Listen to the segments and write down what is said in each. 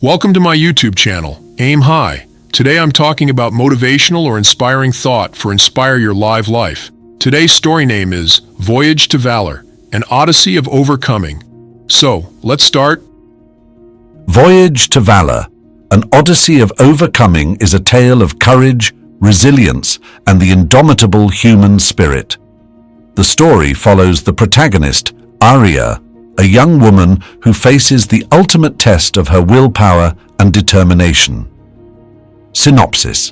Welcome to my YouTube channel, Aim High. Today I'm talking about motivational or inspiring thought for Inspire Your Live Life. Today's story name is Voyage to Valor, an Odyssey of Overcoming. So, let's start. Voyage to Valor, an Odyssey of Overcoming is a tale of courage, resilience, and the indomitable human spirit. The story follows the protagonist, Aria, a young woman who faces the ultimate test of her willpower and determination. Synopsis: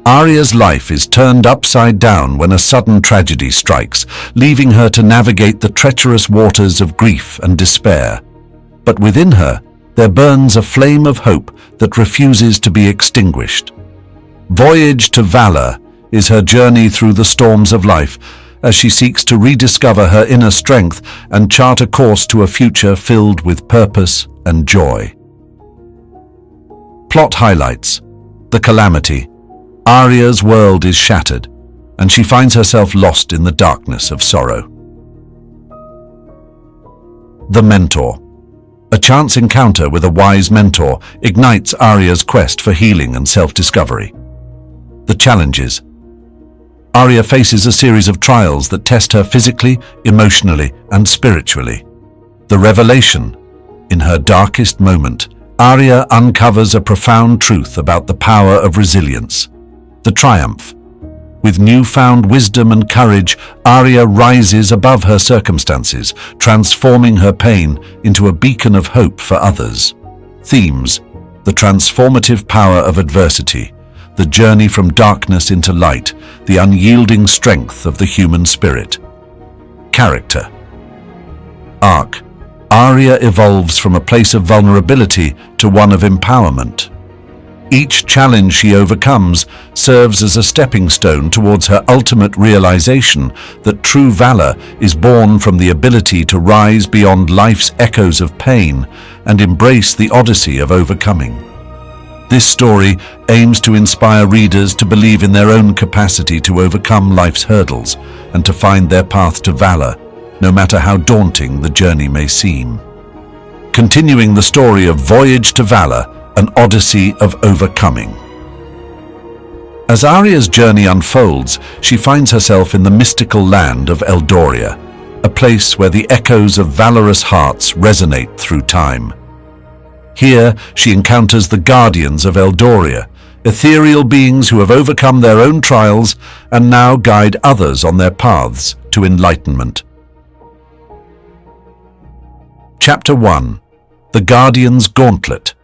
Aria's life is turned upside down when a sudden tragedy strikes, leaving her to navigate the treacherous waters of grief and despair. But within her, there burns a flame of hope that refuses to be extinguished. Voyage to Valor is her journey through the storms of life, as she seeks to rediscover her inner strength and chart a course to a future filled with purpose and joy. Plot highlights: the calamity. Aria's world is shattered, and she finds herself lost in the darkness of sorrow. The mentor. A chance encounter with a wise mentor ignites Aria's quest for healing and self-discovery. The challenges. Aria faces a series of trials that test her physically, emotionally, and spiritually. The revelation. In her darkest moment, Aria uncovers a profound truth about the power of resilience. The triumph. With newfound wisdom and courage, Aria rises above her circumstances, transforming her pain into a beacon of hope for others. Themes: the transformative power of adversity, the journey from darkness into light, the unyielding strength of the human spirit. Character. Arc. Aria evolves from a place of vulnerability to one of empowerment. Each challenge she overcomes serves as a stepping stone towards her ultimate realization that true valor is born from the ability to rise beyond life's echoes of pain and embrace the Odyssey of Overcoming. This story aims to inspire readers to believe in their own capacity to overcome life's hurdles and to find their path to valor, no matter how daunting the journey may seem. Continuing the story of Voyage to Valor, an Odyssey of Overcoming. As Aria's journey unfolds, she finds herself in the mystical land of Eldoria, a place where the echoes of valorous hearts resonate through time. Here, she encounters the Guardians of Eldoria, ethereal beings who have overcome their own trials and now guide others on their paths to enlightenment. Chapter 1: The Guardian's Gauntlet.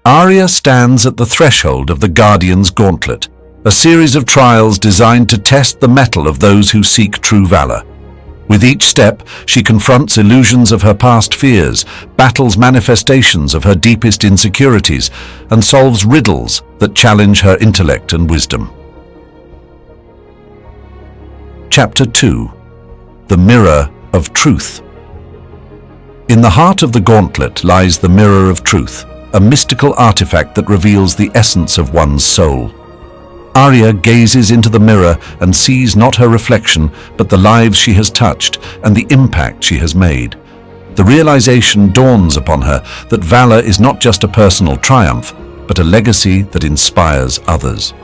Aria stands at the threshold of the Guardian's Gauntlet, a series of trials designed to test the mettle of those who seek true valor. With each step, she confronts illusions of her past fears, battles manifestations of her deepest insecurities, and solves riddles that challenge her intellect and wisdom. Chapter 2: The Mirror of Truth. In the heart of the gauntlet lies the Mirror of Truth, a mystical artifact that reveals the essence of one's soul. Aria gazes into the mirror and sees not her reflection, but the lives she has touched and the impact she has made. The realization dawns upon her that valor is not just a personal triumph, but a legacy that inspires others.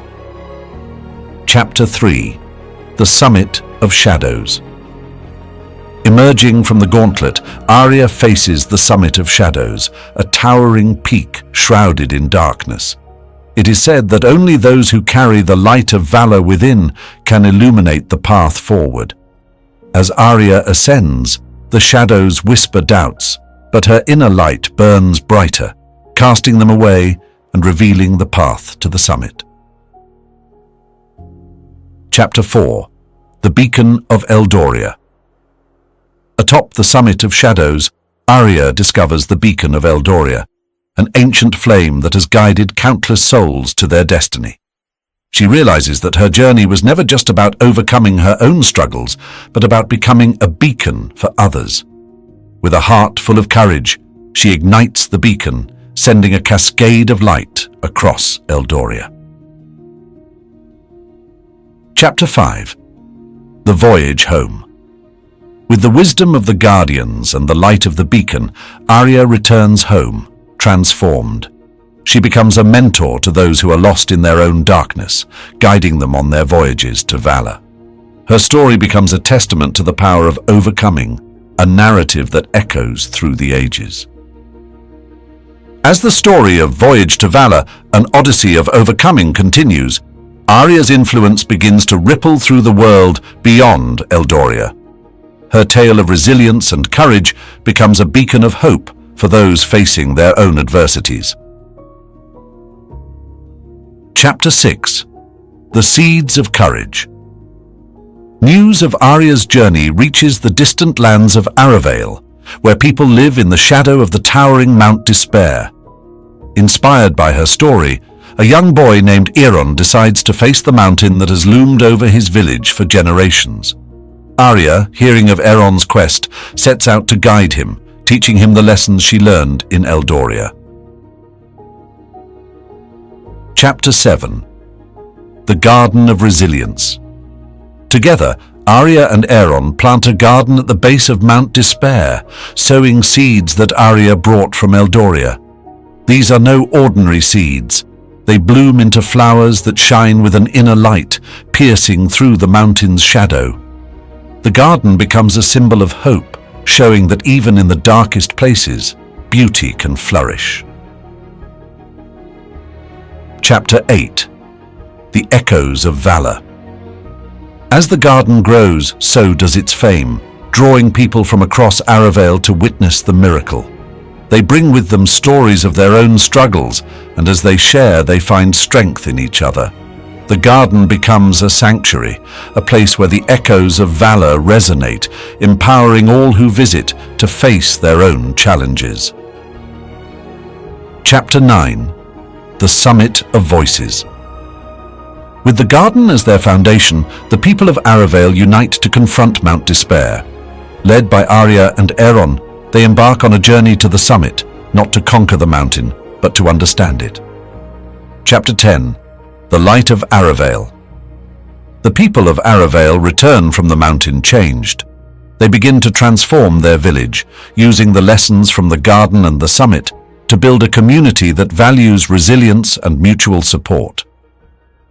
Chapter 3: The Summit of Shadows. Emerging from the gauntlet, Aria faces the Summit of Shadows, a towering peak shrouded in darkness. It is said that only those who carry the light of valor within can illuminate the path forward. As Aria ascends, the shadows whisper doubts, but her inner light burns brighter, casting them away and revealing the path to the summit. Chapter 4: The Beacon of Eldoria. Atop the Summit of Shadows, Aria discovers the Beacon of Eldoria, an ancient flame that has guided countless souls to their destiny. She realizes that her journey was never just about overcoming her own struggles, but about becoming a beacon for others. With a heart full of courage, she ignites the beacon, sending a cascade of light across Eldoria. Chapter 5: The Voyage Home. With the wisdom of the Guardians and the light of the beacon, Aria returns home, transformed. She becomes a mentor to those who are lost in their own darkness, guiding them on their voyages to valor. Her story becomes a testament to the power of overcoming, a narrative that echoes through the ages. As the story of Voyage to Valor, an Odyssey of Overcoming continues, Aria's influence begins to ripple through the world beyond Eldoria. Her tale of resilience and courage becomes a beacon of hope for those facing their own adversities. Chapter 6. The Seeds of Courage. News of Aria's journey reaches the distant lands of Aria, where people live in the shadow of the towering Mount Despair. Inspired by her story, a young boy named Aaron decides to face the mountain that has loomed over his village for generations. Aria, hearing of Aaron's quest, sets out to guide him, teaching him the lessons she learned in Eldoria. Chapter 7. The Garden of Resilience. Together, Aria and Aaron plant a garden at the base of Mount Despair, sowing seeds that Aria brought from Eldoria. These are no ordinary seeds. They bloom into flowers that shine with an inner light, piercing through the mountain's shadow. The garden becomes a symbol of hope, showing that even in the darkest places, beauty can flourish. Chapter 8. The Echoes of Valor. As the garden grows, so does its fame, drawing people from across Aria to witness the miracle. They bring with them stories of their own struggles, and as they share, they find strength in each other. The garden becomes a sanctuary, a place where the echoes of valor resonate, empowering all who visit to face their own challenges. Chapter 9. The Summit of Voices. With the garden as their foundation, the people of Aria unite to confront Mount Despair. Led by Aria and Aaron, they embark on a journey to the summit, not to conquer the mountain, but to understand it. Chapter 10. The Light of Aria. The people of Aria return from the mountain changed. They begin to transform their village, using the lessons from the garden and the summit to build a community that values resilience and mutual support.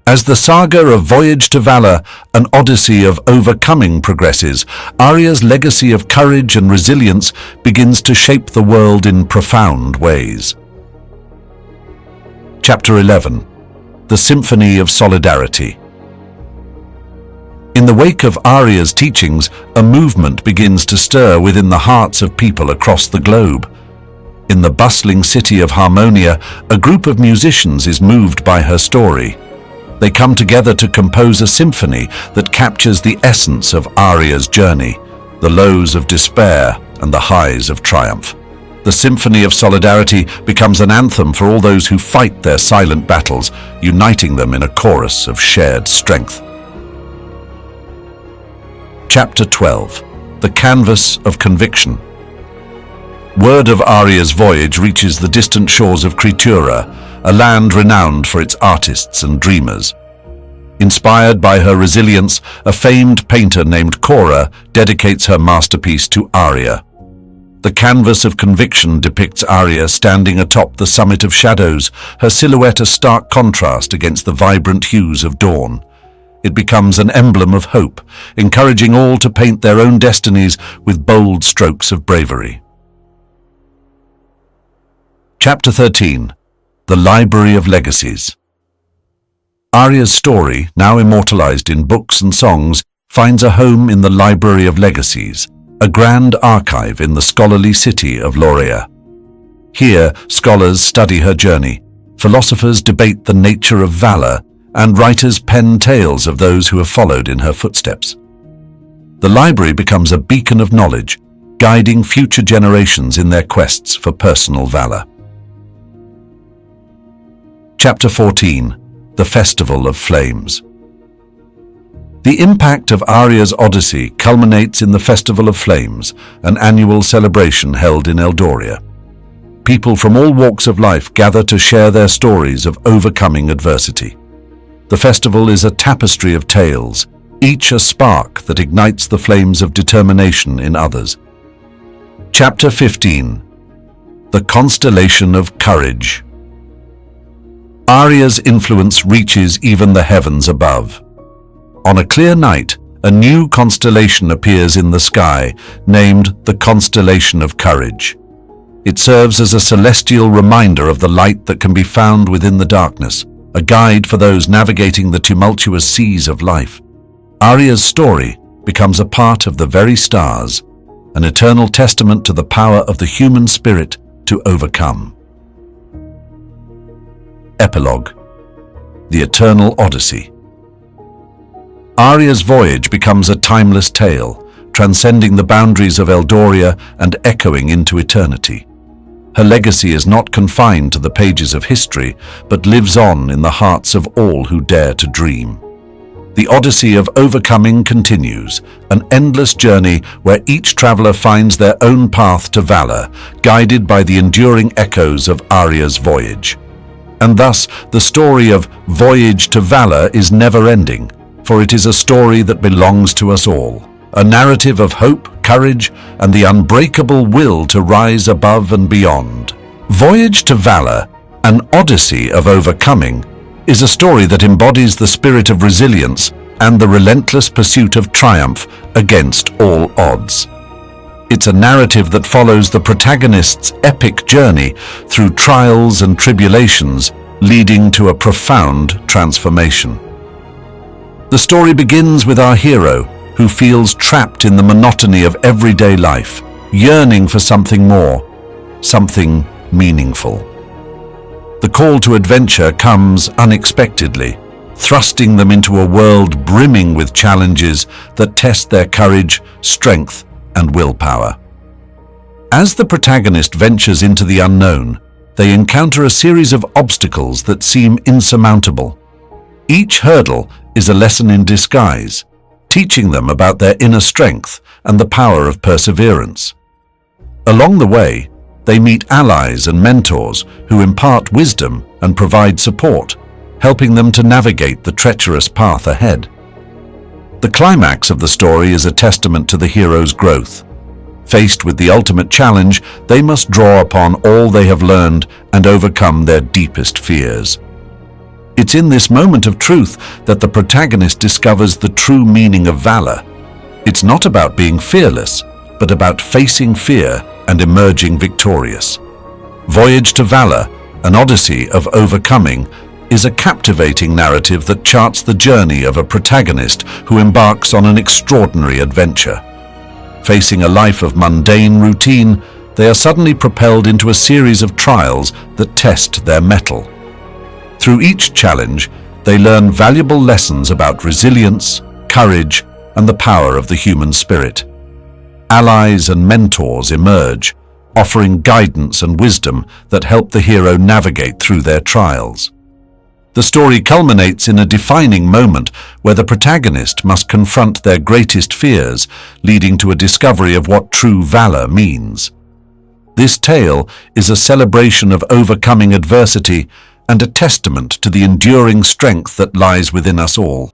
As the saga of Voyage to Valor, an Odyssey of Overcoming progresses, Aria's legacy of courage and resilience begins to shape the world in profound ways. Chapter 11. The Symphony of Solidarity. In the wake of Aria's teachings, a movement begins to stir within the hearts of people across the globe. In the bustling city of Harmonia, a group of musicians is moved by her story. They come together to compose a symphony that captures the essence of Aria's journey, the lows of despair and the highs of triumph. The Symphony of Solidarity becomes an anthem for all those who fight their silent battles, uniting them in a chorus of shared strength. Chapter 12. The Canvas of Conviction. Word of Aria's voyage reaches the distant shores of Kritura, a land renowned for its artists and dreamers. Inspired by her resilience, a famed painter named Cora dedicates her masterpiece to Aria. The Canvas of Conviction depicts Aria standing atop the summit of shadows, her silhouette a stark contrast against the vibrant hues of dawn. It becomes an emblem of hope, encouraging all to paint their own destinies with bold strokes of bravery. Chapter 13. The Library of Legacies. Aria's story, now immortalized in books and songs, finds a home in the Library of Legacies, a grand archive in the scholarly city of Loria. Here, scholars study her journey, philosophers debate the nature of valor, and writers pen tales of those who have followed in her footsteps. The library becomes a beacon of knowledge, guiding future generations in their quests for personal valor. Chapter 14. The Festival of Flames. The impact of Aria's Odyssey culminates in the Festival of Flames, an annual celebration held in Eldoria. People from all walks of life gather to share their stories of overcoming adversity. The festival is a tapestry of tales, each a spark that ignites the flames of determination in others. Chapter 15. The constellation of courage. Aria's influence reaches even the heavens above. On a clear night, a new constellation appears in the sky, named the Constellation of Courage. It serves as a celestial reminder of the light that can be found within the darkness, a guide for those navigating the tumultuous seas of life. Aria's story becomes a part of the very stars, an eternal testament to the power of the human spirit to overcome. Epilogue. The Eternal Odyssey. Aria's voyage becomes a timeless tale, transcending the boundaries of Eldoria and echoing into eternity. Her legacy is not confined to the pages of history, but lives on in the hearts of all who dare to dream. The Odyssey of Overcoming continues, an endless journey where each traveler finds their own path to valor, guided by the enduring echoes of Aria's voyage. And thus, the story of Voyage to Valor is never-ending, for it is a story that belongs to us all, a narrative of hope, courage, and the unbreakable will to rise above and beyond. Voyage to Valor, an Odyssey of Overcoming, is a story that embodies the spirit of resilience and the relentless pursuit of triumph against all odds. It's a narrative that follows the protagonist's epic journey through trials and tribulations, leading to a profound transformation. The story begins with our hero, who feels trapped in the monotony of everyday life, yearning for something more, something meaningful. The call to adventure comes unexpectedly, thrusting them into a world brimming with challenges that test their courage, strength, and willpower. As the protagonist ventures into the unknown, they encounter a series of obstacles that seem insurmountable. Each hurdle is a lesson in disguise, teaching them about their inner strength and the power of perseverance. Along the way, they meet allies and mentors who impart wisdom and provide support, helping them to navigate the treacherous path ahead. The climax of the story is a testament to the hero's growth. Faced with the ultimate challenge, they must draw upon all they have learned and overcome their deepest fears. It's in this moment of truth that the protagonist discovers the true meaning of valor. It's not about being fearless, but about facing fear and emerging victorious. Voyage to Valor, an Odyssey of Overcoming, is a captivating narrative that charts the journey of a protagonist who embarks on an extraordinary adventure. Facing a life of mundane routine, they are suddenly propelled into a series of trials that test their mettle. Through each challenge, they learn valuable lessons about resilience, courage, and the power of the human spirit. Allies and mentors emerge, offering guidance and wisdom that help the hero navigate through their trials. The story culminates in a defining moment where the protagonist must confront their greatest fears, leading to a discovery of what true valor means. This tale is a celebration of overcoming adversity and a testament to the enduring strength that lies within us all.